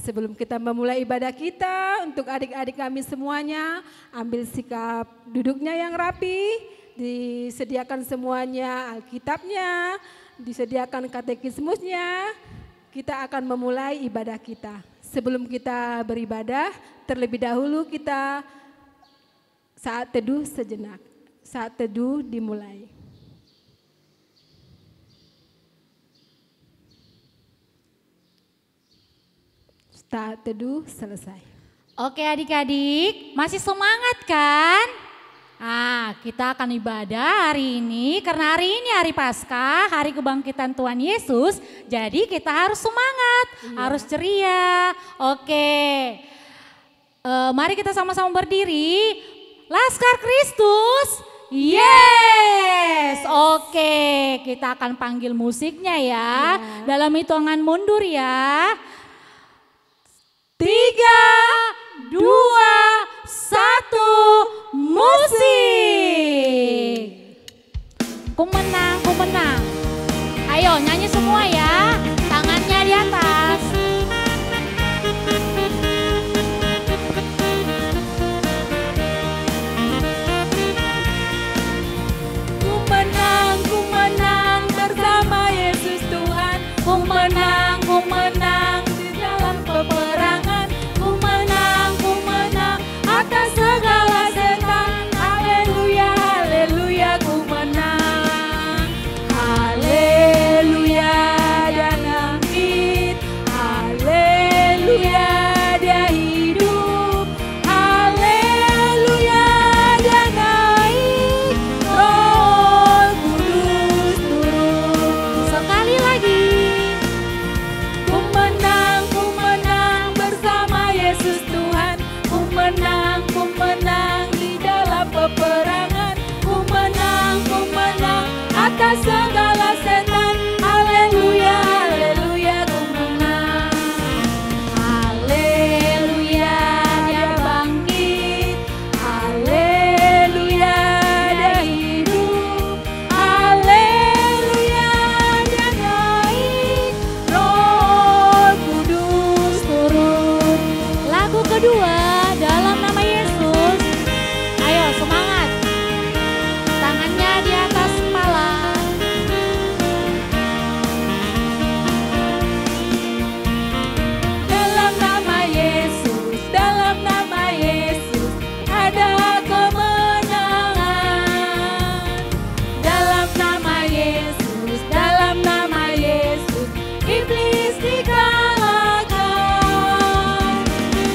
sebelum kita memulai ibadah kita, untuk adik-adik kami semuanya, ambil sikap duduknya yang rapi, disediakan semuanya Alkitabnya, disediakan katekismusnya, kita akan memulai ibadah kita. Sebelum kita beribadah, terlebih dahulu kita saat teduh sejenak. Saat teduh dimulai. Saat teduh selesai. Oke adik-adik, masih semangat kan? Kita akan ibadah hari ini karena hari ini hari Paskah, hari kebangkitan Tuhan Yesus. Jadi kita harus semangat, harus ceria. Oke, mari kita sama-sama berdiri. Laskar Kristus, yes. Oke, kita akan panggil musiknya ya. Dalam hitungan mundur ya. 3, 2, 1, musik. Ku menang, ku menang. Ayo nyanyi semua ya, tangannya di atas. Ku menang bersama Yesus Tuhan. Ku menang di dalam peperangan. Ku menang atas segala setan. Haleluya, haleluya, ku menang. Haleluya, dia bangkit. Haleluya, dia hidup. Haleluya, dia naik. Roh Kudus turun. Sekali lagi. Ku menang bersama Yesus Tuhan. Ku menang di dalam peperangan. Ku menang atas segala setan. Haleluya, haleluya, ku menang. Haleluya, dia bangkit. Haleluya, dia hidup. Haleluya, dia naik. Roh Kudus turun. Lagu kedua, dalam nama Yesus. Ayo semangat. Tangannya di atas kepala. Dalam nama Yesus ada kemenangan. Dalam nama Yesus iblis dikalahkan.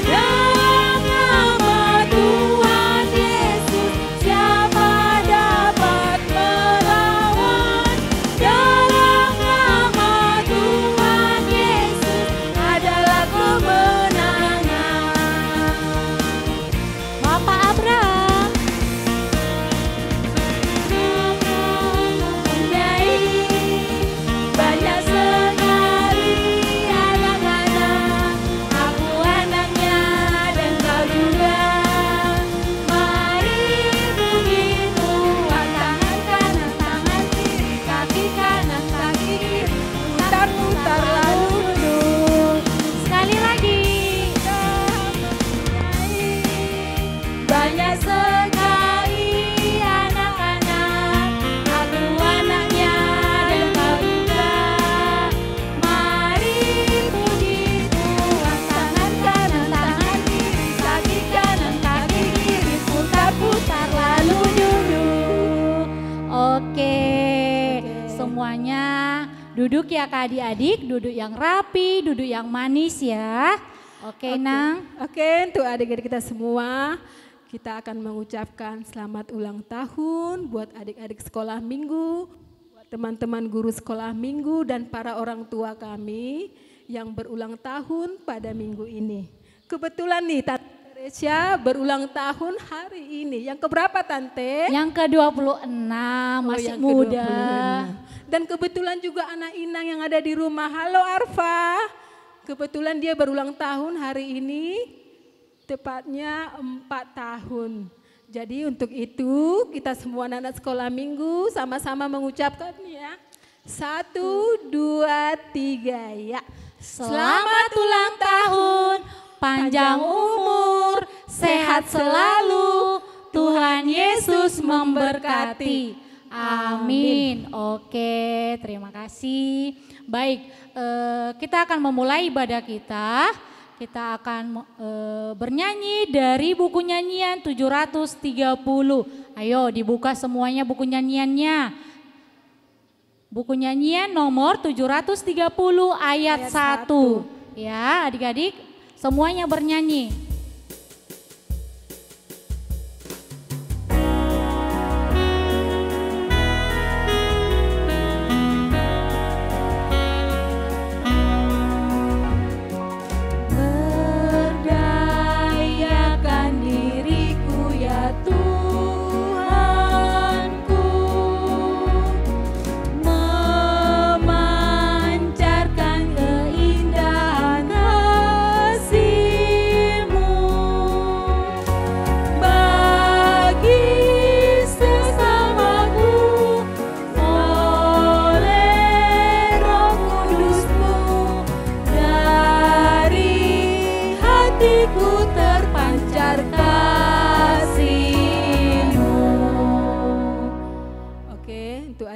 Dalam nama Tuhan Yesus siapa dapat melawan? Dalam nama Tuhan Yesus adalah kemenangan. Bapak Abraham. Banyak sekali anak-anak, aku anaknya dan kau juga. Mari puji Tuhan, tangan kanan, tangan kiri, kaki kanan, kaki kiri, putar-putar lalu duduk. Sekali lagi. Banyak sekali anak-anak, aku anaknya dan kau juga. Mari puji Tuhan, tangan kanan, tangan kiri, kaki kanan, kaki kiri, putar-putar lalu duduk. Oke, semuanya duduk ya kak adik-adik, duduk yang rapi, duduk yang manis ya. Oke, Nang. Oke, untuk adik-adik kita semua, kita akan mengucapkan selamat ulang tahun buat adik-adik sekolah minggu, buat teman-teman guru sekolah minggu dan para orang tua kami yang berulang tahun pada minggu ini. Kebetulan nih Tante Teresia berulang tahun hari ini. Yang keberapa Tante? Yang ke-26, masih yang muda. ke-26. Dan kebetulan juga anak Inang yang ada di rumah. Halo Arfa. Kebetulan dia berulang tahun hari ini, tepatnya 4 tahun. Jadi untuk itu kita semua anak sekolah minggu sama-sama mengucapkan ya. 1, 2, 3 ya. Selamat ulang tahun, panjang umur, sehat selalu, Tuhan Yesus memberkati. Amin. Oke, terima kasih. Baik, kita akan memulai ibadah kita. Kita akan bernyanyi dari buku nyanyian 730. Ayo dibuka semuanya buku nyanyiannya. Buku nyanyian nomor 730 ayat 1. Ya, adik-adik semuanya bernyanyi.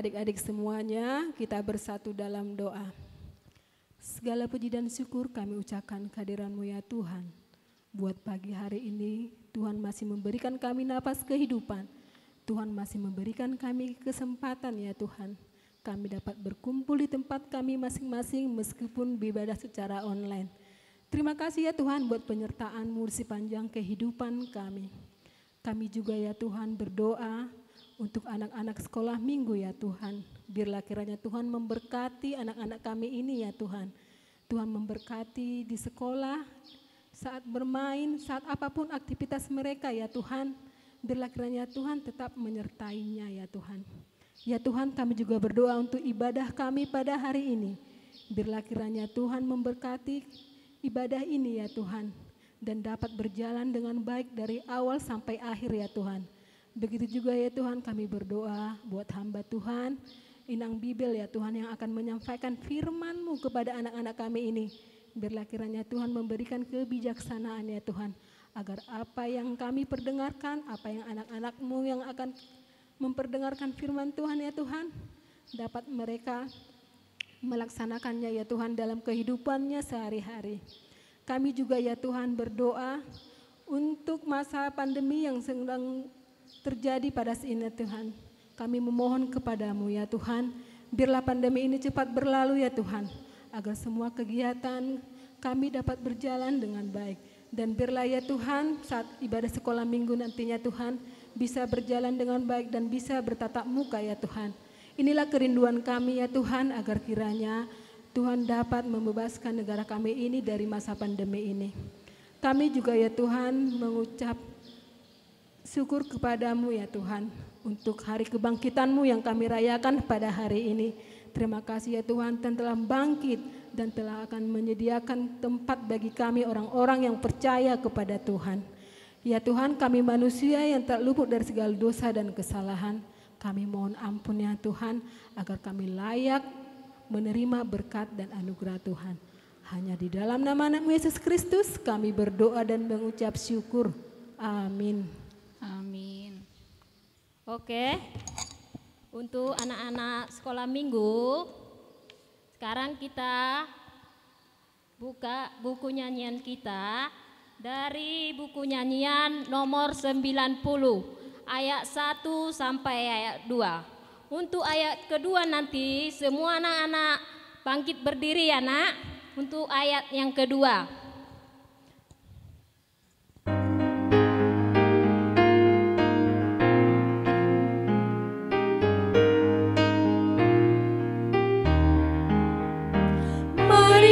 Adik-adik semuanya, kita bersatu dalam doa. Segala puji dan syukur kami ucapkan kehadiran-Mu ya Tuhan. Buat pagi hari ini, Tuhan masih memberikan kami napas kehidupan. Tuhan masih memberikan kami kesempatan ya Tuhan. Kami dapat berkumpul di tempat kami masing-masing meskipun beribadah secara online. Terima kasih ya Tuhan buat penyertaan-Mu di sepanjang kehidupan kami. Kami juga ya Tuhan berdoa untuk anak-anak sekolah minggu ya Tuhan. Biarlah kiranya Tuhan memberkati anak-anak kami ini ya Tuhan. Tuhan memberkati di sekolah, saat bermain, saat apapun aktivitas mereka ya Tuhan. Biarlah kiranya Tuhan tetap menyertainya ya Tuhan. Ya Tuhan, kami juga berdoa untuk ibadah kami pada hari ini. Biarlah kiranya Tuhan memberkati ibadah ini ya Tuhan. Dan dapat berjalan dengan baik dari awal sampai akhir ya Tuhan. Begitu juga ya Tuhan, kami berdoa buat hamba Tuhan, Inang Bibel ya Tuhan, yang akan menyampaikan firman-Mu kepada anak-anak kami ini. Biarlah kiranya Tuhan memberikan kebijaksanaan ya Tuhan, agar apa yang kami perdengarkan, apa yang anak-anak-Mu yang akan memperdengarkan firman Tuhan ya Tuhan, dapat mereka melaksanakannya ya Tuhan dalam kehidupannya sehari-hari. Kami juga ya Tuhan berdoa untuk masa pandemi yang sedang terjadi pada saat ini Tuhan. Kami memohon kepadamu ya Tuhan, biarlah pandemi ini cepat berlalu ya Tuhan, agar semua kegiatan kami dapat berjalan dengan baik. Dan biarlah ya Tuhan saat ibadah sekolah minggu nantinya Tuhan bisa berjalan dengan baik dan bisa bertatap muka ya Tuhan. Inilah kerinduan kami ya Tuhan, agar kiranya Tuhan dapat membebaskan negara kami ini dari masa pandemi ini. Kami juga ya Tuhan mengucap syukur kepadamu ya Tuhan untuk hari kebangkitan-Mu yang kami rayakan pada hari ini. Terima kasih ya Tuhan telah bangkit dan telah akan menyediakan tempat bagi kami orang-orang yang percaya kepada Tuhan. Ya Tuhan, kami manusia yang tak luput dari segala dosa dan kesalahan. Kami mohon ampun ya Tuhan, agar kami layak menerima berkat dan anugerah Tuhan. Hanya di dalam nama anak Yesus Kristus kami berdoa dan mengucap syukur. Amin. Amin. Oke, untuk anak-anak sekolah minggu, sekarang kita buka buku nyanyian kita dari buku nyanyian nomor 90, ayat 1 sampai ayat 2. Untuk ayat kedua nanti semua anak-anak bangkit berdiri ya nak, untuk ayat yang kedua.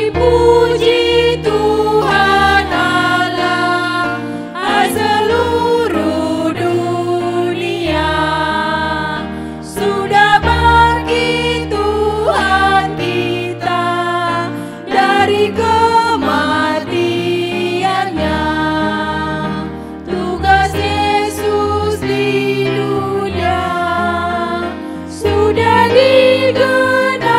Puji Tuhan Allah seluruh dunia, sudah bangkit Tuhan kita dari kematiannya. Tugas Yesus di dunia sudah digenapinya.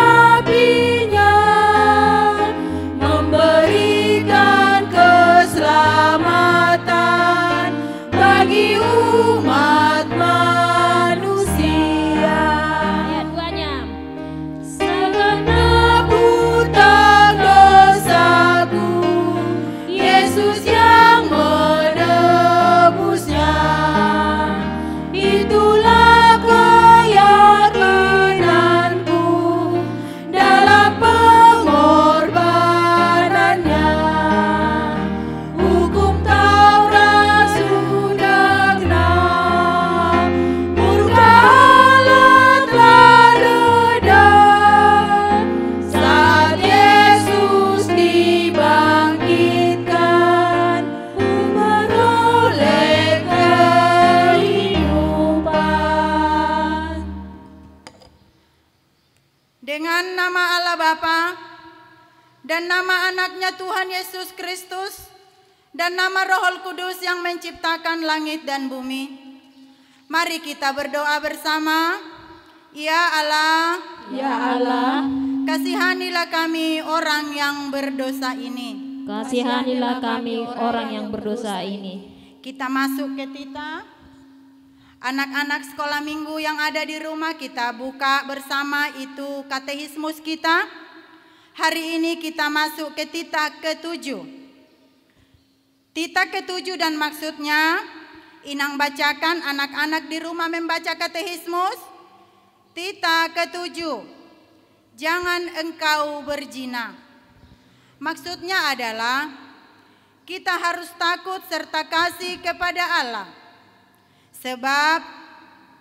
Dengan nama Allah Bapa dan nama anaknya Tuhan Yesus Kristus dan nama Roh Kudus yang menciptakan langit dan bumi, mari kita berdoa bersama. Ya Allah, kasihanilah kami orang yang berdosa ini. Kasihanilah kami orang yang berdosa ini. Kita masuk ke Tita. Anak-anak sekolah minggu yang ada di rumah, kita buka bersama itu katekismus kita. Hari ini kita masuk ke Tita ke-7. Tita ke-7 dan maksudnya Inang bacakan, anak-anak di rumah membaca katekismus. Tita ke-7, jangan engkau berzina. Maksudnya adalah kita harus takut serta kasih kepada Allah. Sebab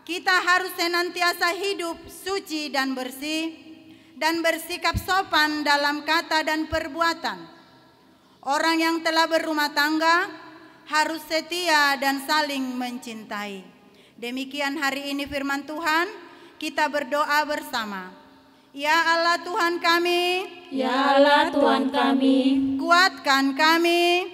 kita harus senantiasa hidup suci dan bersih dan bersikap sopan dalam kata dan perbuatan. Orang yang telah berumah tangga harus setia dan saling mencintai. Demikian hari ini firman Tuhan, kita berdoa bersama. Ya Allah Tuhan kami, Ya Allah Tuhan kami, kuatkan kami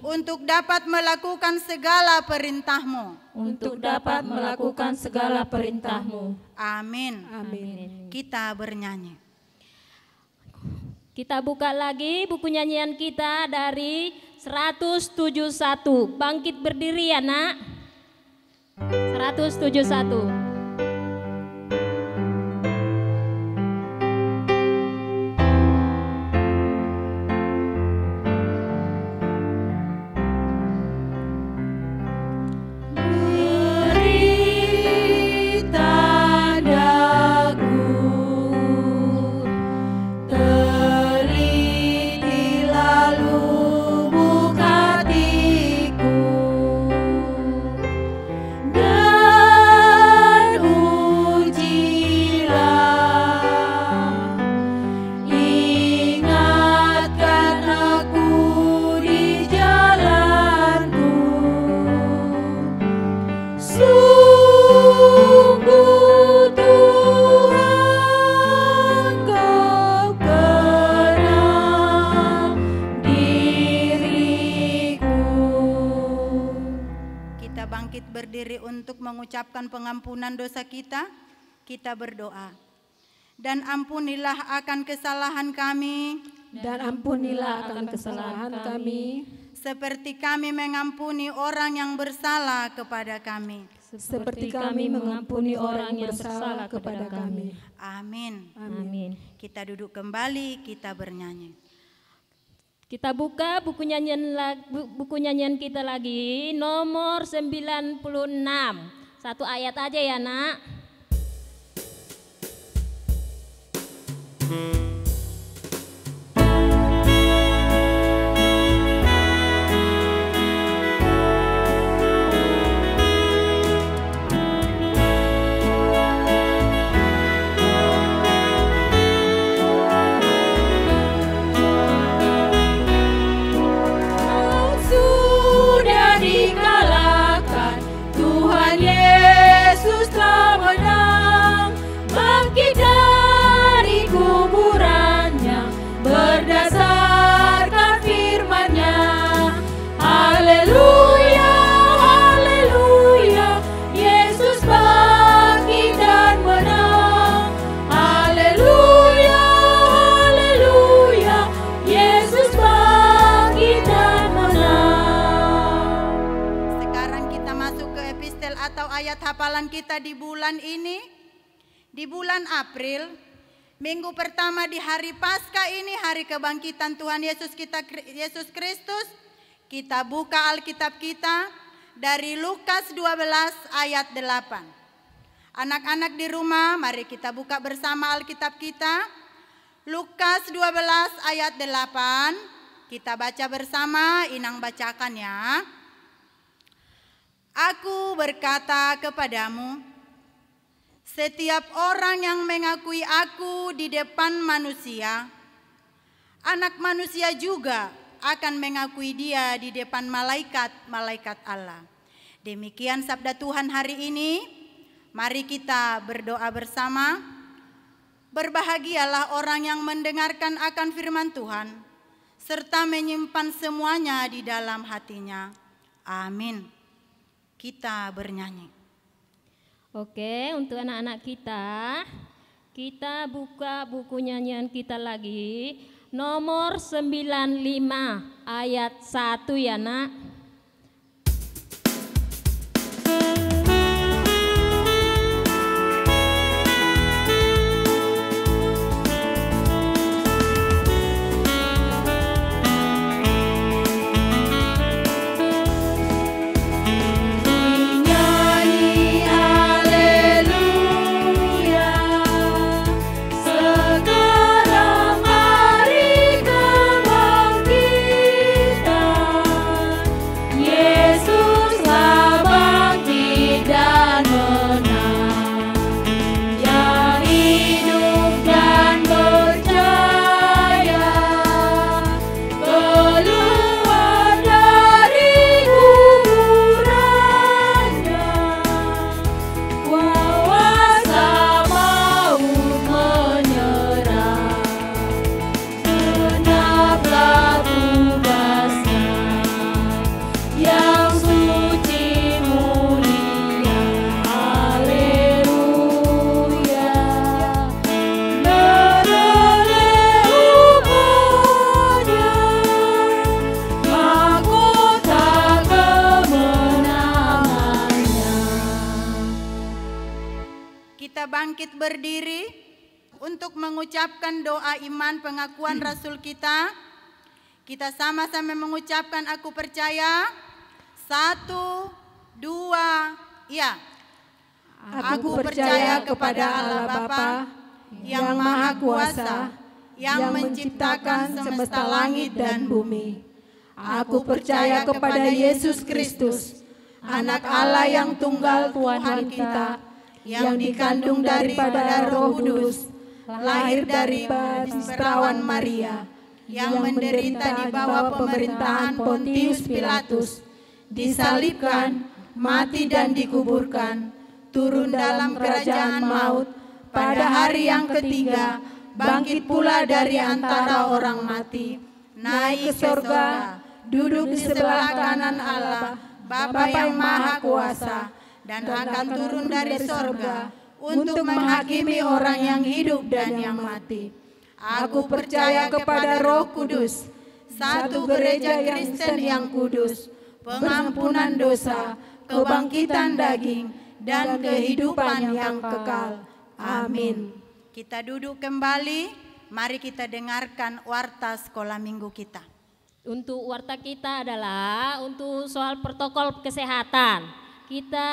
untuk dapat melakukan segala perintah-Mu. untuk dapat melakukan segala perintah-Mu. Amin. Amin. Kita bernyanyi. Kita buka lagi buku nyanyian kita dari 171. Bangkit berdiri ya nak. 171. Mengucapkan pengampunan dosa kita, kita berdoa. Dan ampunilah akan kesalahan kami, seperti kami mengampuni orang yang bersalah kepada kami. Amin. Amin. Kita duduk kembali, kita bernyanyi. Kita buka buku nyanyian kita lagi nomor 96. Satu ayat aja ya nak. Hafalan kita di bulan ini, di bulan April, minggu pertama di hari Paskah ini, hari kebangkitan Tuhan Yesus Kristus, kita buka Alkitab kita dari Lukas 12 ayat 8. Anak-anak di rumah, mari kita buka bersama Alkitab kita. Lukas 12 ayat 8, kita baca bersama, Inang bacakan ya. Aku berkata kepadamu, setiap orang yang mengakui aku di depan manusia, Anak Manusia juga akan mengakui dia di depan malaikat-malaikat Allah. Demikian sabda Tuhan hari ini. Mari kita berdoa bersama. Berbahagialah orang yang mendengarkan akan firman Tuhan, serta menyimpan semuanya di dalam hatinya. Amin. Kita bernyanyi. Oke, untuk anak-anak kita buka buku nyanyian kita lagi. Nomor 95 ayat 1 ya nak. Bangkit berdiri untuk mengucapkan doa iman pengakuan Rasul kita. Kita sama-sama mengucapkan aku percaya. 1, 2, ya. Aku percaya kepada Allah Bapa yang Maha Kuasa, yang menciptakan semesta langit dan bumi. Aku percaya kepada Yesus Kristus, Anak Allah yang tunggal Tuhan kita, yang dikandung daripada Roh Kudus, lahir dari perawan Maria, yang menderita di bawah pemerintahan Pontius Pilatus, disalibkan, mati dan dikuburkan, turun dalam kerajaan maut, pada hari yang ketiga, bangkit pula dari antara orang mati, naik ke sorga, duduk di sebelah kanan Allah, Bapa yang Maha Kuasa, dan akan turun dari sorga untuk menghakimi orang yang hidup dan yang mati. Aku percaya kepada Roh Kudus, satu gereja Kristen yang kudus, pengampunan dosa, kebangkitan daging, dan kehidupan yang kekal. Amin. Kita duduk kembali, mari kita dengarkan warta sekolah minggu kita. Untuk warta kita adalah untuk soal protokol kesehatan. Kita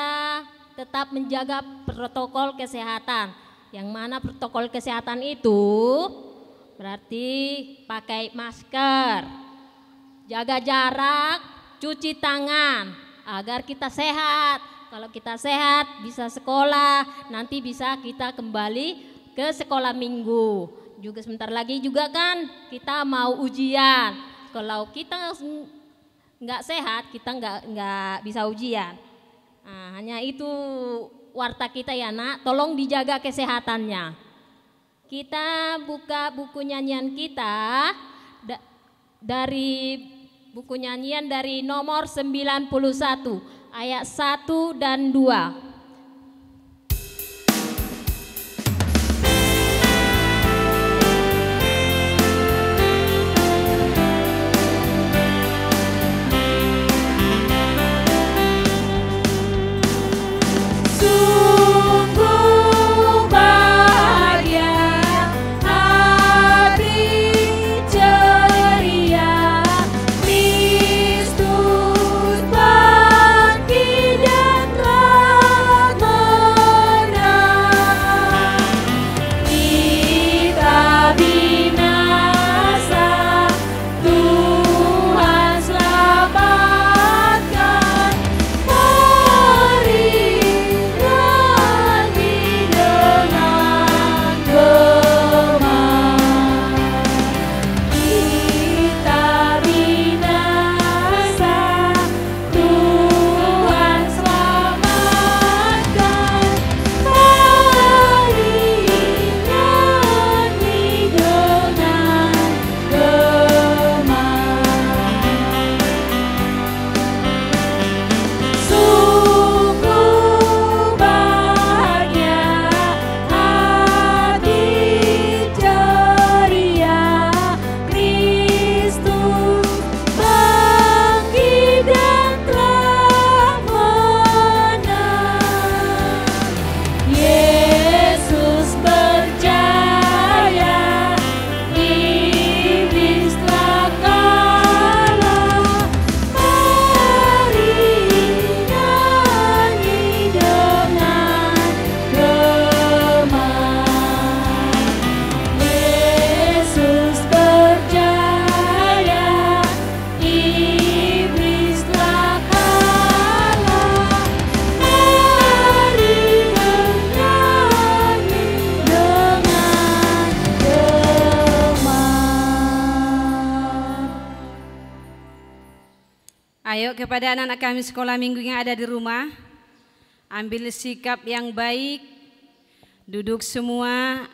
tetap menjaga protokol kesehatan. Yang mana protokol kesehatan itu berarti pakai masker, jaga jarak, cuci tangan agar kita sehat. Kalau kita sehat bisa sekolah, nanti bisa kita kembali ke sekolah minggu. Juga sebentar lagi juga kan kita mau ujian. Kalau kita nggak sehat, kita nggak bisa ujian. Nah, hanya itu warta kita ya nak, tolong dijaga kesehatannya. Kita buka buku nyanyian kita dari buku nyanyian dari nomor 91 ayat 1 dan 2. Kristus bangkit dan telah Ayo kepada anak-anak kami sekolah minggu yang ada di rumah, ambil sikap yang baik, duduk semua.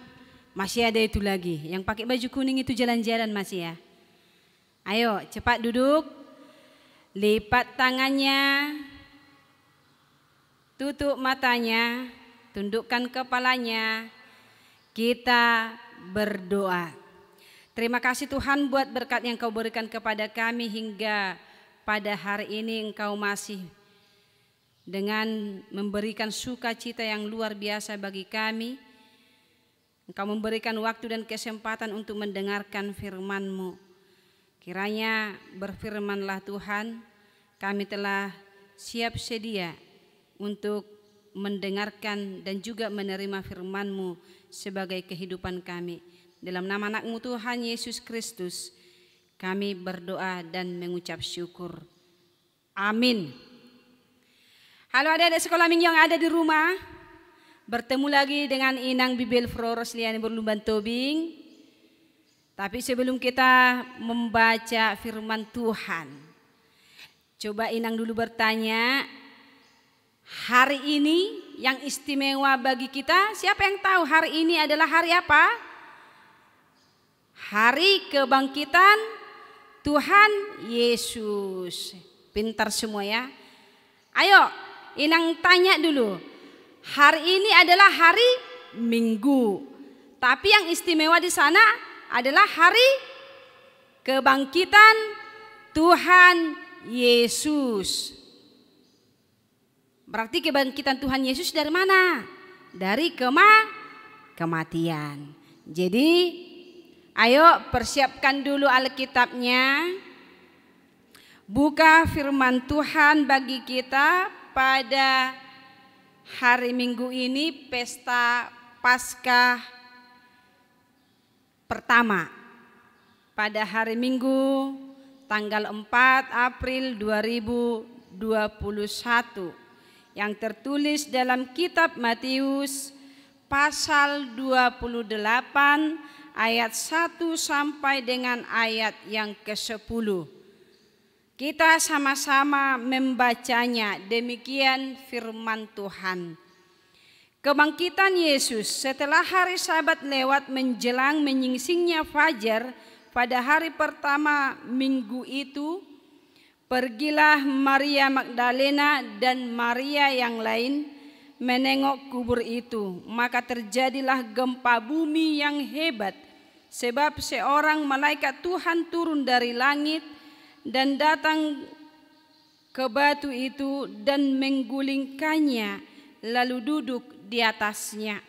Masih ada itu lagi, yang pakai baju kuning itu jalan-jalan masih ya. Ayo cepat duduk, lipat tangannya, tutup matanya, tundukkan kepalanya, kita berdoa. Terima kasih Tuhan buat berkat yang Kau berikan kepada kami hingga pada hari ini Engkau masih dengan memberikan sukacita yang luar biasa bagi kami. Engkau memberikan waktu dan kesempatan untuk mendengarkan firman-Mu. Kiranya berfirmanlah Tuhan, kami telah siap sedia untuk mendengarkan dan juga menerima firman-Mu sebagai kehidupan kami. Dalam nama anak-Mu Tuhan Yesus Kristus, kami berdoa dan mengucap syukur. Amin. Halo adik-adik sekolah minggu yang ada di rumah. Bertemu lagi dengan Inang Bibel Fro Rosliani Berlumban Tobing. Tapi sebelum kita membaca firman Tuhan, coba Inang dulu bertanya, hari ini yang istimewa bagi kita, siapa yang tahu hari ini adalah hari apa? Hari kebangkitan Tuhan Yesus. Pintar semua ya. Ayo Inang tanya dulu, hari ini adalah hari Minggu, tapi yang istimewa di sana adalah hari kebangkitan Tuhan Yesus. Berarti kebangkitan Tuhan Yesus dari mana? Dari kematian. Jadi ayo persiapkan dulu Alkitabnya. Buka firman Tuhan bagi kita pada hari Minggu ini, pesta Paskah pertama. Pada hari Minggu tanggal 4 April 2021 yang tertulis dalam kitab Matius pasal 28 ayat 1 sampai dengan ayat yang ke-10. Kita sama-sama membacanya, demikian firman Tuhan. Kebangkitan Yesus setelah hari Sabat lewat menjelang menyingsingnya fajar pada hari pertama minggu itu, pergilah Maria Magdalena dan Maria yang lain menengok kubur itu. Maka terjadilah gempa bumi yang hebat, sebab seorang malaikat Tuhan turun dari langit dan datang ke batu itu dan menggulingkannya, lalu duduk di atasnya.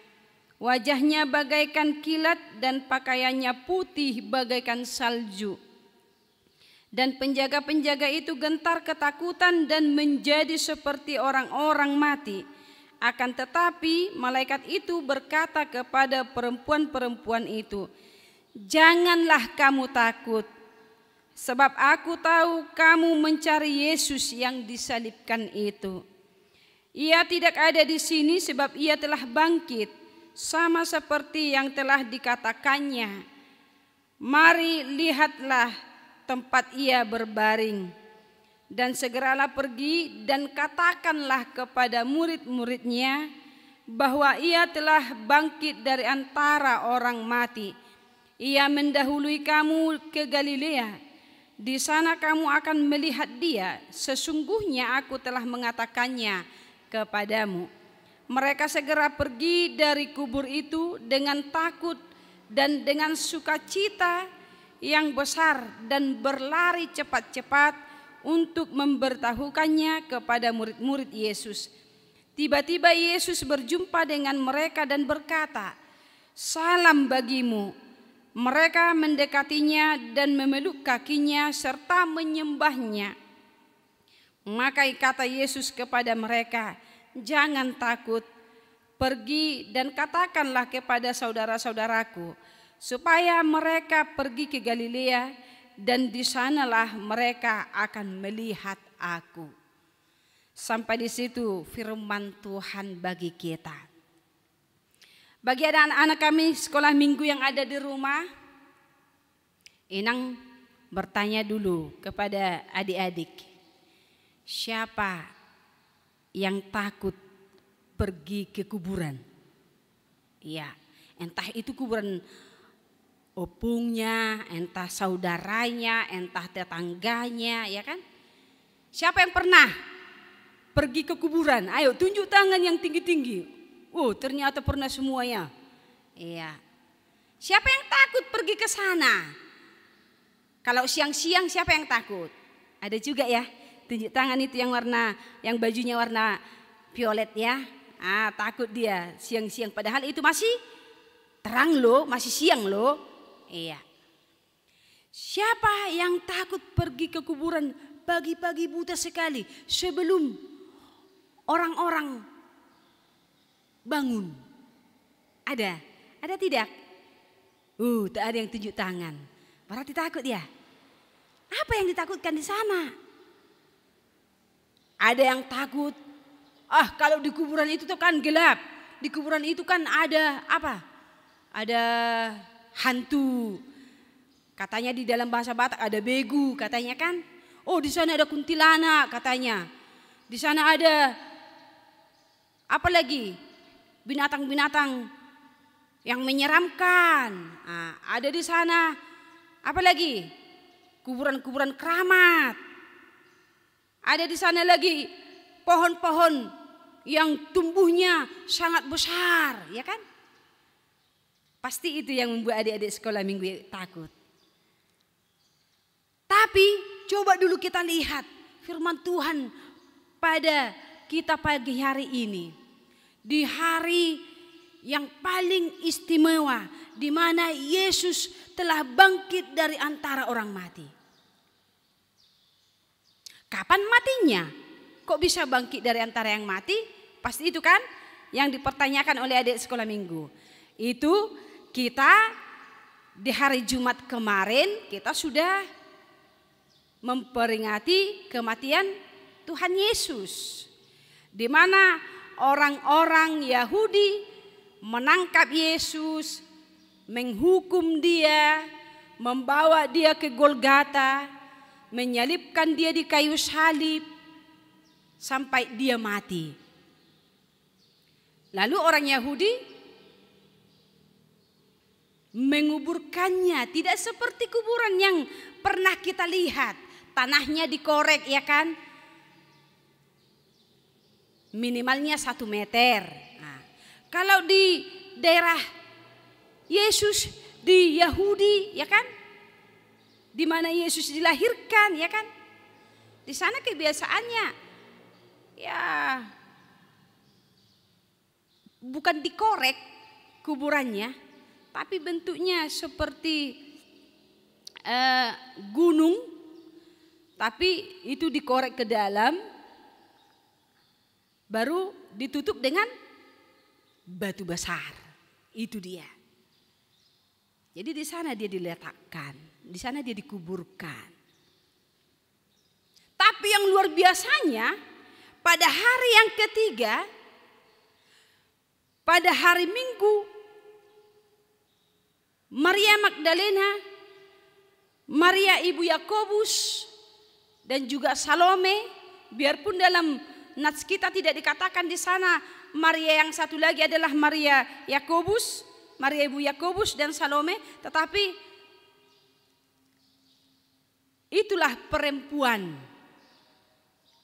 Wajahnya bagaikan kilat dan pakaiannya putih bagaikan salju. Dan penjaga-penjaga itu gentar ketakutan dan menjadi seperti orang-orang mati. Akan tetapi malaikat itu berkata kepada perempuan-perempuan itu, "Janganlah kamu takut, sebab aku tahu kamu mencari Yesus yang disalibkan itu. Ia tidak ada di sini sebab ia telah bangkit, sama seperti yang telah dikatakannya. Mari lihatlah tempat ia berbaring. Dan segeralah pergi dan katakanlah kepada murid-muridnya bahwa ia telah bangkit dari antara orang mati. Ia mendahului kamu ke Galilea. Di sana kamu akan melihat dia. Sesungguhnya aku telah mengatakannya kepadamu." Mereka segera pergi dari kubur itu dengan takut dan dengan sukacita yang besar dan berlari cepat-cepat untuk memberitahukannya kepada murid-murid Yesus. Tiba-tiba Yesus berjumpa dengan mereka dan berkata, "Salam bagimu." Mereka mendekatinya dan memeluk kakinya serta menyembahnya. Maka kata Yesus kepada mereka, "Jangan takut, pergi dan katakanlah kepada saudara-saudaraku supaya mereka pergi ke Galilea, dan di sanalah mereka akan melihat aku." Sampai di situ firman Tuhan bagi kita. Bagi anak-anak kami sekolah minggu yang ada di rumah, Inang bertanya dulu kepada adik-adik, Siapa yang takut pergi ke kuburan? Ya, entah itu kuburan opungnya, entah saudaranya, entah tetangganya, ya kan? Siapa yang pernah pergi ke kuburan? Ayo tunjuk tangan yang tinggi-tinggi. Oh, ternyata pernah semuanya. Iya. Siapa yang takut pergi ke sana? Kalau siang-siang siapa yang takut? Ada juga ya. Tunjuk tangan itu yang bajunya warna violet ya. Takut dia siang-siang, padahal itu masih terang loh, masih siang loh. Iya. Siapa yang takut pergi ke kuburan pagi-pagi buta sekali sebelum orang-orang bangun? Ada tidak? Tak ada yang tunjuk tangan. Berarti takut ya. Apa yang ditakutkan di sana? Ada yang takut, kalau di kuburan itu tuh kan gelap. Di kuburan itu kan ada apa? Ada hantu. Katanya di dalam bahasa Batak ada begu katanya kan. Oh, di sana ada kuntilanak katanya. Di sana ada apa lagi? Binatang-binatang yang menyeramkan. Ada di sana apa lagi? Kuburan-kuburan keramat. Ada di sana lagi pohon-pohon yang tumbuhnya sangat besar, ya kan? Pasti itu yang membuat adik-adik sekolah minggu takut. Tapi coba dulu kita lihat firman Tuhan pada kita pagi hari ini. Di hari yang paling istimewa, di mana Yesus telah bangkit dari antara orang mati. Kapan matinya? Kok bisa bangkit dari antara yang mati? Pasti itu kan yang dipertanyakan oleh adik sekolah minggu. Itu kita di hari Jumat kemarin kita sudah memperingati kematian Tuhan Yesus. Di mana orang-orang Yahudi menangkap Yesus, menghukum dia, membawa dia ke Golgota, menyalibkan dia di kayu salib sampai dia mati. Lalu orang Yahudi menguburkannya tidak seperti kuburan yang pernah kita lihat. Tanahnya dikorek ya kan. Minimalnya 1 meter. Kalau di daerah Yesus di Yahudi ya kan. Di mana Yesus dilahirkan ya kan. Di sana kebiasaannya ya bukan dikorek kuburannya, tapi bentuknya seperti gunung, tapi itu dikorek ke dalam, baru ditutup dengan batu besar. Itu dia. Jadi di sana dia diletakkan, di sana dia dikuburkan. Tapi yang luar biasanya, pada hari yang ketiga, pada hari Minggu, Maria Magdalena, Maria ibu Yakobus, dan juga Salome, biarpun dalam nats kita tidak dikatakan di sana Maria yang satu lagi adalah Maria Yakobus, Maria ibu Yakobus dan Salome, tetapi itulah perempuan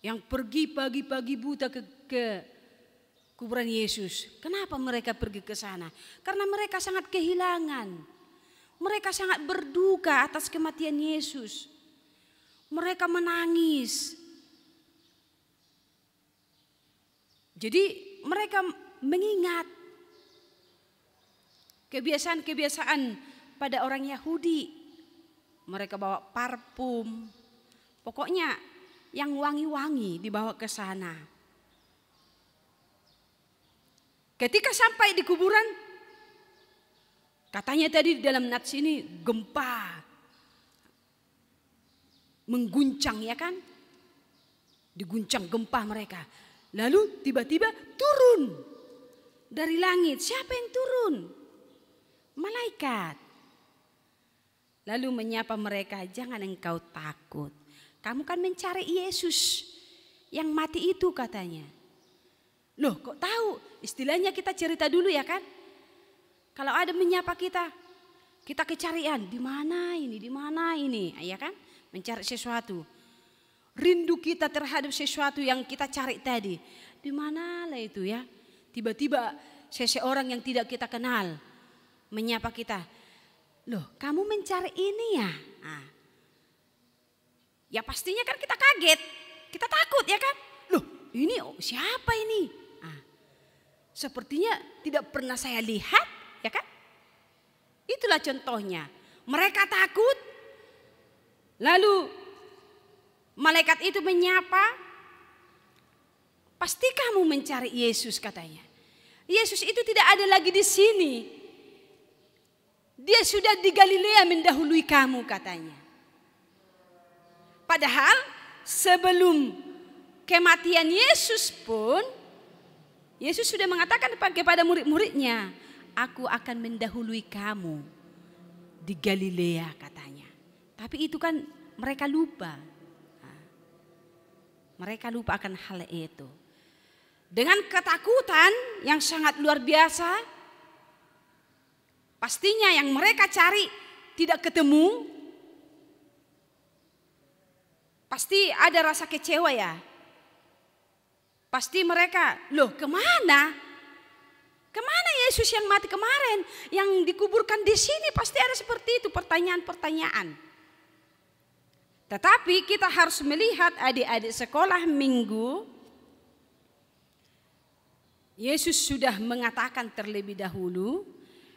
yang pergi pagi-pagi buta ke kuburan Yesus. Kenapa mereka pergi ke sana? Karena mereka sangat kehilangan. Mereka sangat berduka atas kematian Yesus. Mereka menangis. Jadi mereka mengingat kebiasaan-kebiasaan pada orang Yahudi. Mereka bawa parfum. Pokoknya yang wangi-wangi dibawa ke sana. Ketika sampai di kuburan, katanya tadi di dalam nats ini gempa. Mengguncang ya kan? Diguncang gempa mereka. Lalu tiba-tiba turun dari langit. Siapa yang turun? Malaikat. Lalu menyapa mereka, jangan engkau takut. Kamu kan mencari Yesus yang mati itu katanya. Loh kok tahu? Istilahnya kita cerita dulu ya kan. Kalau ada menyapa kita kecarian, di mana ini, ya kan? Mencari sesuatu. Rindu kita terhadap sesuatu yang kita cari tadi. Di mana lah itu ya? Tiba-tiba seseorang yang tidak kita kenal menyapa kita. Loh, kamu mencari ini ya? Nah. Ya pastinya kan kita kaget, kita takut ya kan? Loh, ini siapa ini? Nah. Sepertinya tidak pernah saya lihat, ya kan? Itulah contohnya. Mereka takut, lalu malaikat itu menyapa, pasti kamu mencari Yesus katanya. Yesus itu tidak ada lagi di sini. Dia sudah di Galilea mendahului kamu katanya. Padahal sebelum kematian Yesus pun, Yesus sudah mengatakan kepada murid-muridnya, aku akan mendahului kamu di Galilea katanya. Tapi itu kan mereka lupa. Mereka lupa akan hal itu. Dengan ketakutan yang sangat luar biasa, pastinya yang mereka cari tidak ketemu. Pasti ada rasa kecewa ya. Pasti mereka, loh kemana? Kemana Yesus yang mati kemarin? Yang dikuburkan di sini pasti ada seperti itu pertanyaan-pertanyaan. Tetapi kita harus melihat adik-adik sekolah minggu. Yesus sudah mengatakan terlebih dahulu,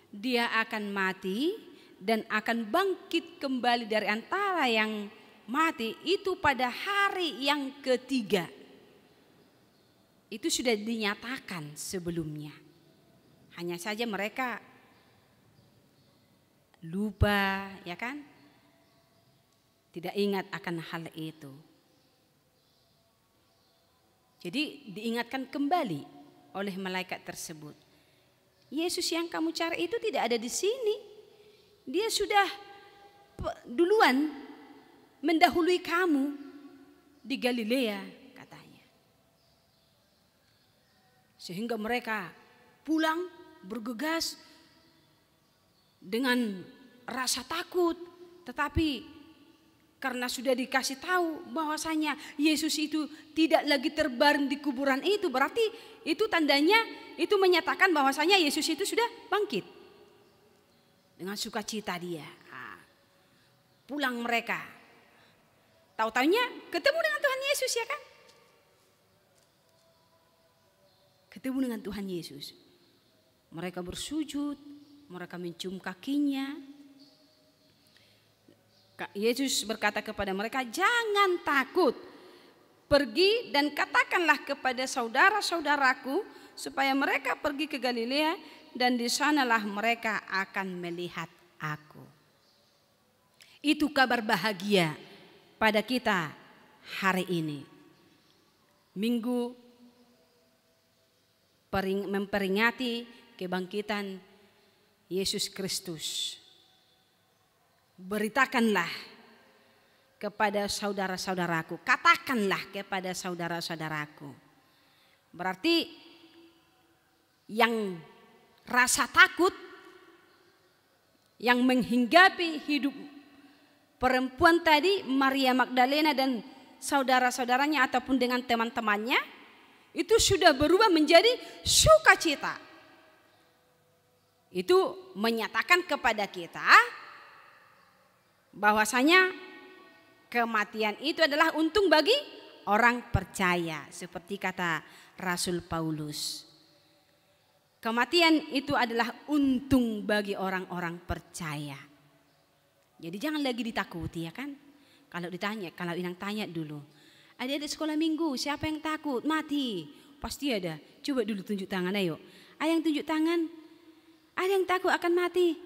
dia akan mati dan akan bangkit kembali dari antara yang mati itu pada hari yang ketiga. Itu sudah dinyatakan sebelumnya. Hanya saja mereka lupa, ya kan? Tidak ingat akan hal itu. Jadi diingatkan kembali oleh malaikat tersebut. Yesus yang kamu cari itu tidak ada di sini. Dia sudah duluan mendahului kamu di Galilea katanya. Sehingga mereka pulang bergegas dengan rasa takut, tetapi karena sudah dikasih tahu bahwasanya Yesus itu tidak lagi terbaring di kuburan itu, berarti itu tandanya itu menyatakan bahwasanya Yesus itu sudah bangkit. Dengan sukacita dia pulang mereka. Tahu-taunya ketemu dengan Tuhan Yesus ya kan? Ketemu dengan Tuhan Yesus. Mereka bersujud, mereka mencium kakinya. Yesus berkata kepada mereka, jangan takut. Pergi dan katakanlah kepada saudara-saudaraku supaya mereka pergi ke Galilea dan di sanalah mereka akan melihat aku. Itu kabar bahagia pada kita hari ini. Minggu memperingati kebangkitan Yesus Kristus. Beritakanlah kepada saudara-saudaraku, katakanlah kepada saudara-saudaraku. Berarti yang rasa takut yang menghinggapi hidup perempuan tadi, Maria Magdalena dan saudara-saudaranya ataupun dengan teman-temannya, itu sudah berubah menjadi sukacita. Itu menyatakan kepada kita bahwasanya kematian itu adalah untung bagi orang percaya, seperti kata Rasul Paulus. Kematian itu adalah untung bagi orang-orang percaya. Jadi jangan lagi ditakuti ya kan? Kalau ditanya, kalau Inang tanya dulu, adik-adik sekolah minggu siapa yang takut mati? Pasti ada. Coba dulu tunjuk tangan, ayo. Ada yang tunjuk tangan? Ada yang takut akan mati?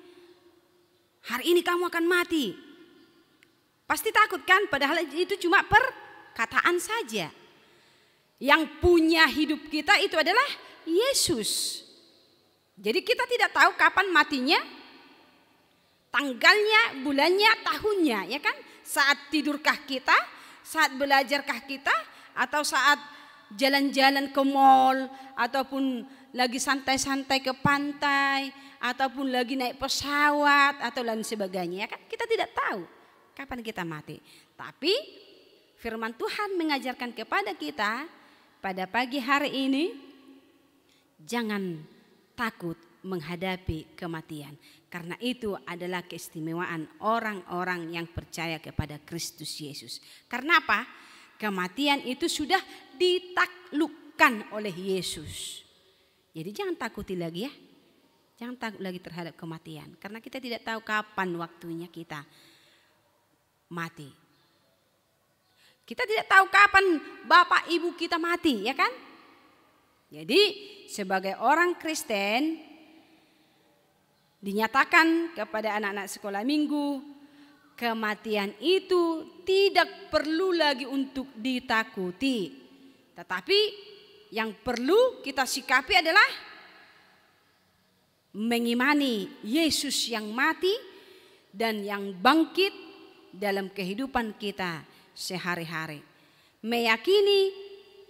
Hari ini kamu akan mati. Pasti takut kan? Padahal itu cuma perkataan saja. Yang punya hidup kita itu adalah Yesus. Jadi kita tidak tahu kapan matinya, tanggalnya, bulannya, tahunnya, ya kan? Saat tidurkah kita, saat belajarkah kita, atau saat jalan-jalan ke mall, ataupun lagi santai-santai ke pantai, ataupun lagi naik pesawat atau lain sebagainya, ya kan? Kita tidak tahu kapan kita mati. Tapi firman Tuhan mengajarkan kepada kita pada pagi hari ini, jangan takut menghadapi kematian. Karena itu adalah keistimewaan orang-orang yang percaya kepada Kristus Yesus. Karena apa? Kematian itu sudah ditaklukkan oleh Yesus. Jadi jangan takuti lagi ya. Jangan takut lagi terhadap kematian. Karena kita tidak tahu kapan waktunya kita mati. Kita tidak tahu kapan bapak ibu kita mati, ya kan? Jadi sebagai orang Kristen dinyatakan kepada anak-anak sekolah minggu, kematian itu tidak perlu lagi untuk ditakuti. Tetapi yang perlu kita sikapi adalah mengimani Yesus yang mati dan yang bangkit dalam kehidupan kita sehari-hari. Meyakini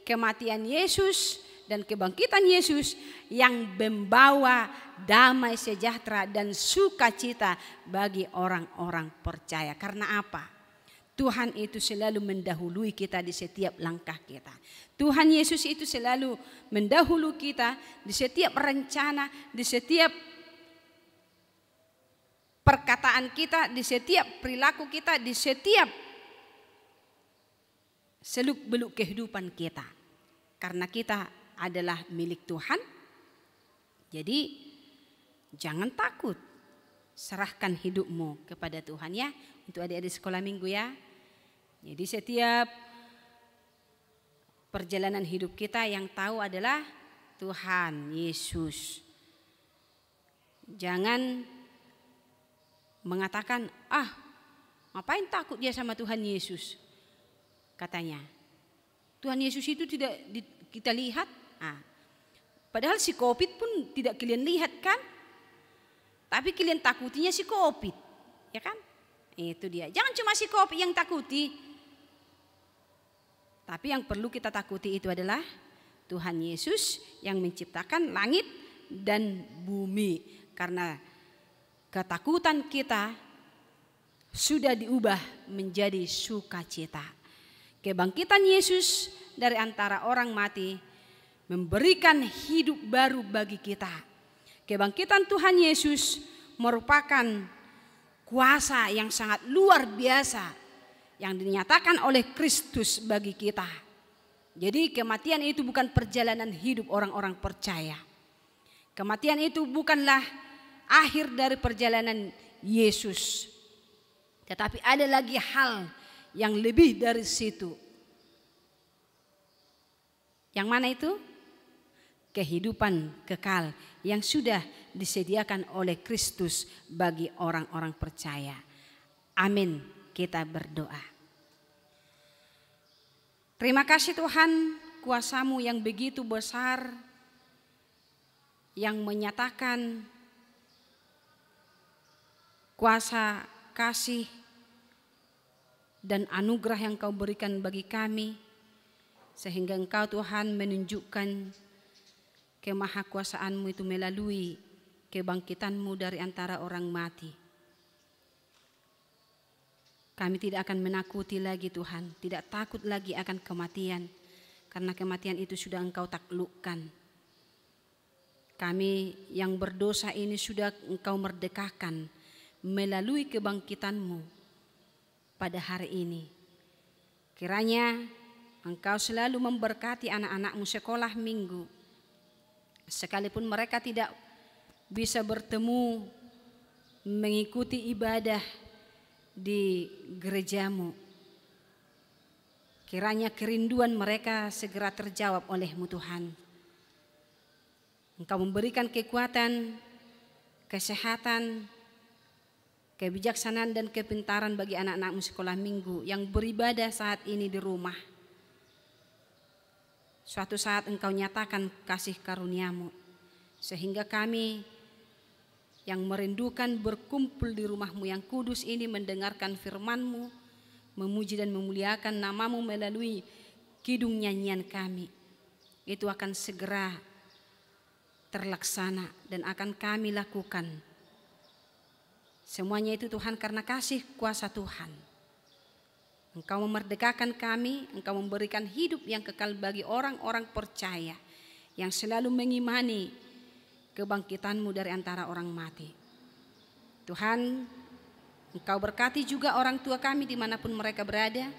kematian Yesus dan kebangkitan Yesus yang membawa damai sejahtera dan sukacita bagi orang-orang percaya. Karena apa? Tuhan itu selalu mendahului kita di setiap langkah kita. Tuhan Yesus itu selalu mendahului kita di setiap rencana, di setiap perkataan kita, di setiap perilaku kita, di setiap seluk-beluk kehidupan kita. Karena kita adalah milik Tuhan. Jadi jangan takut. Serahkan hidupmu kepada Tuhan ya. Untuk adik-adik sekolah minggu ya. Jadi setiap perjalanan hidup kita yang tahu adalah Tuhan Yesus. Jangan mengatakan, ngapain takut dia sama Tuhan Yesus? Katanya, Tuhan Yesus itu tidak kita lihat. Padahal si COVID pun tidak kalian lihat kan? Tapi kalian takutinya si COVID, ya kan? Itu dia. Jangan cuma si COVID yang takuti. Tapi yang perlu kita takuti itu adalah Tuhan Yesus yang menciptakan langit dan bumi. Karena ketakutan kita sudah diubah menjadi sukacita. Kebangkitan Yesus dari antara orang mati memberikan hidup baru bagi kita. Kebangkitan Tuhan Yesus merupakan kuasa yang sangat luar biasa yang dinyatakan oleh Kristus bagi kita. Jadi kematian itu bukan perjalanan hidup orang-orang percaya. Kematian itu bukanlah akhir dari perjalanan Yesus. Tetapi ada lagi hal yang lebih dari situ. Yang mana itu? Kehidupan kekal yang sudah disediakan oleh Kristus bagi orang-orang percaya. Amin. Kita berdoa. Terima kasih Tuhan, kuasa-Mu yang begitu besar, yang menyatakan kuasa kasih dan anugerah yang Kau berikan bagi kami, sehingga Engkau Tuhan menunjukkan kemahakuasaan-Mu itu melalui kebangkitan-Mu dari antara orang mati. Kami tidak akan menakuti lagi Tuhan, tidak takut lagi akan kematian, karena kematian itu sudah Engkau taklukkan. Kami yang berdosa ini sudah Engkau merdekakan melalui kebangkitan-Mu pada hari ini. Kiranya Engkau selalu memberkati anak-anak-Mu sekolah minggu, sekalipun mereka tidak bisa bertemu mengikuti ibadah di gereja-Mu. Kiranya kerinduan mereka segera terjawab oleh-Mu Tuhan. Engkau memberikan kekuatan, kesehatan, kebijaksanaan dan kepintaran bagi anak-anak-Mu sekolah minggu yang beribadah saat ini di rumah. Suatu saat Engkau nyatakan kasih karunia-Mu, sehingga kami yang merindukan berkumpul di rumah-Mu yang kudus ini mendengarkan firman-Mu, memuji dan memuliakan nama-Mu melalui kidung nyanyian kami itu akan segera terlaksana dan akan kami lakukan. Semuanya itu Tuhan karena kasih kuasa Tuhan. Engkau memerdekakan kami, Engkau memberikan hidup yang kekal bagi orang-orang percaya yang selalu mengimani kebangkitan-Mu dari antara orang mati. Tuhan, Engkau berkati juga orang tua kami dimanapun mereka berada.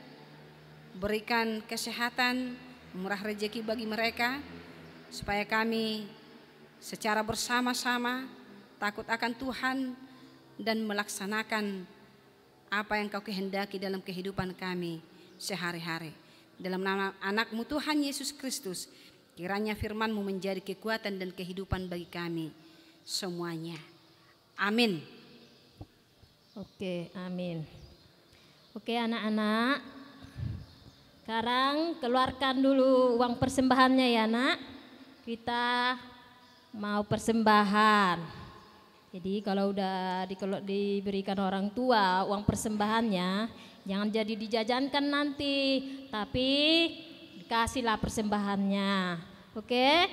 Berikan kesehatan, murah rezeki bagi mereka, supaya kami secara bersama-sama takut akan Tuhan dan melaksanakan apa yang Kau kehendaki dalam kehidupan kami sehari-hari. Dalam nama anak-Mu Tuhan Yesus Kristus, kiranya firman-Mu menjadi kekuatan dan kehidupan bagi kami semuanya. Amin. Oke, amin. Oke anak-anak, sekarang keluarkan dulu uang persembahannya ya nak. Kita mau persembahan. Jadi kalau diberikan orang tua uang persembahannya, jangan jadi dijajankan nanti, tapi dikasihlah persembahannya. Oke?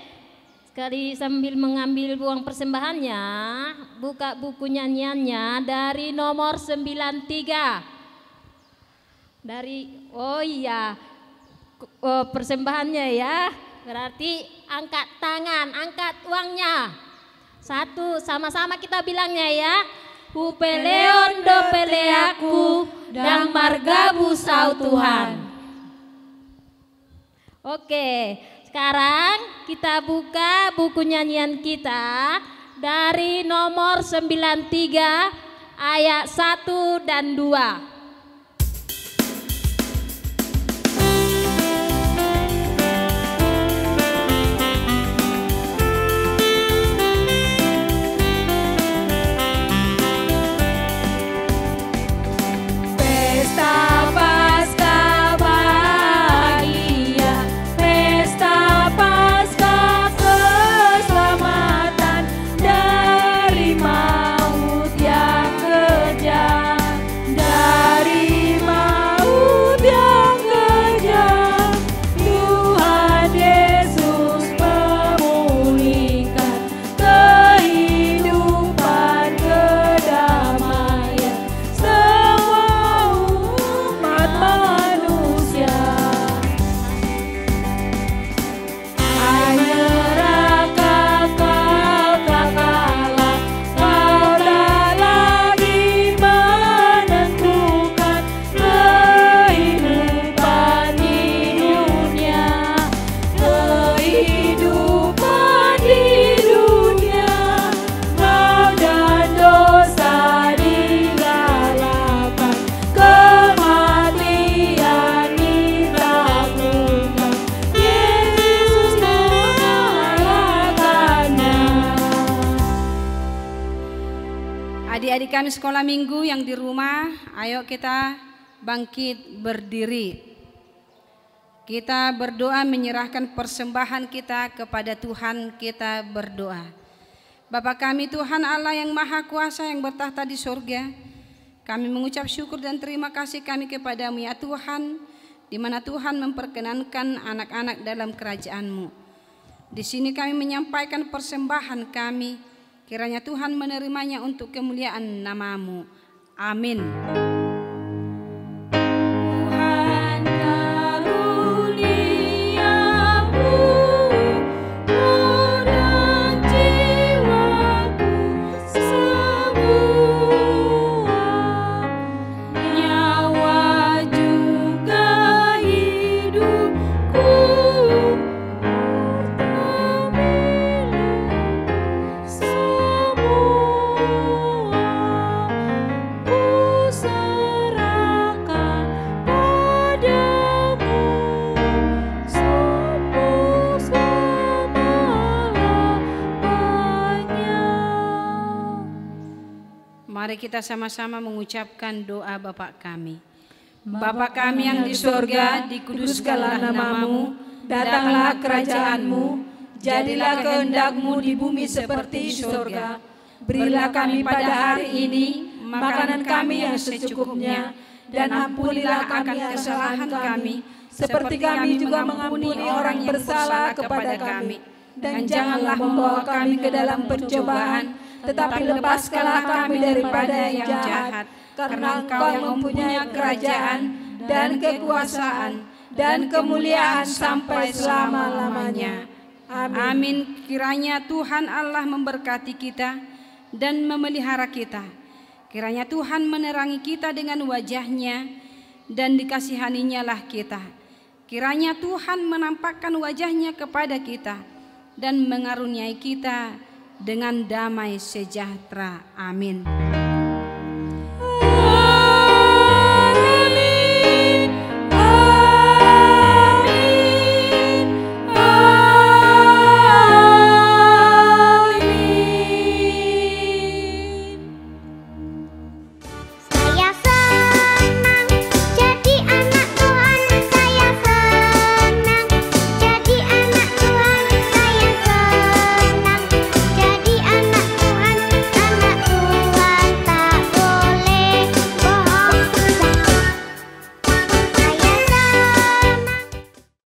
Sekali sambil mengambil uang persembahannya, buka buku nyanyiannya dari nomor 93. Persembahannya ya, berarti angkat tangan, angkat uangnya. Satu, sama-sama kita bilangnya ya. Hupeleon do peleaku dan margabu sau Tuhan. Oke, sekarang kita buka buku nyanyian kita dari nomor 93 ayat 1 dan 2. Adik-adik kami sekolah minggu yang di rumah, ayo kita bangkit berdiri. Kita berdoa menyerahkan persembahan kita kepada Tuhan, kita berdoa. Bapa kami Tuhan Allah yang Maha Kuasa yang bertahta di surga, kami mengucap syukur dan terima kasih kami kepada-Mu ya Tuhan, di mana Tuhan memperkenankan anak-anak dalam kerajaan-Mu. Di sini kami menyampaikan persembahan kami. Kiranya Tuhan menerimanya untuk kemuliaan nama-Mu. Amin. Tuhan karuniamu, roh dan jiwaku semua, nyawa juga hidupku. Mari kita sama-sama mengucapkan doa Bapa kami. Bapa kami yang di surga, dikuduskanlah nama-Mu, datanglah kerajaan-Mu, jadilah kehendak-Mu di bumi seperti di surga. Berilah kami pada hari ini makanan kami yang secukupnya, dan ampunilah akan kesalahan kami, seperti kami juga mengampuni orang yang bersalah kepada kami. Dan janganlah membawa kami ke dalam pencobaan, tetapi lepaskanlah kami daripada yang jahat. Karena Engkau yang mempunyai kerajaan dan kekuasaan dan kemuliaan sampai selama-lamanya. Amin. Kiranya Tuhan Allah memberkati kita dan memelihara kita. Kiranya Tuhan menerangi kita dengan wajah-Nya dan dikasihaninya lah kita. Kiranya Tuhan menampakkan wajah-Nya kepada kita dan mengaruniai kita dengan damai sejahtera. Amin.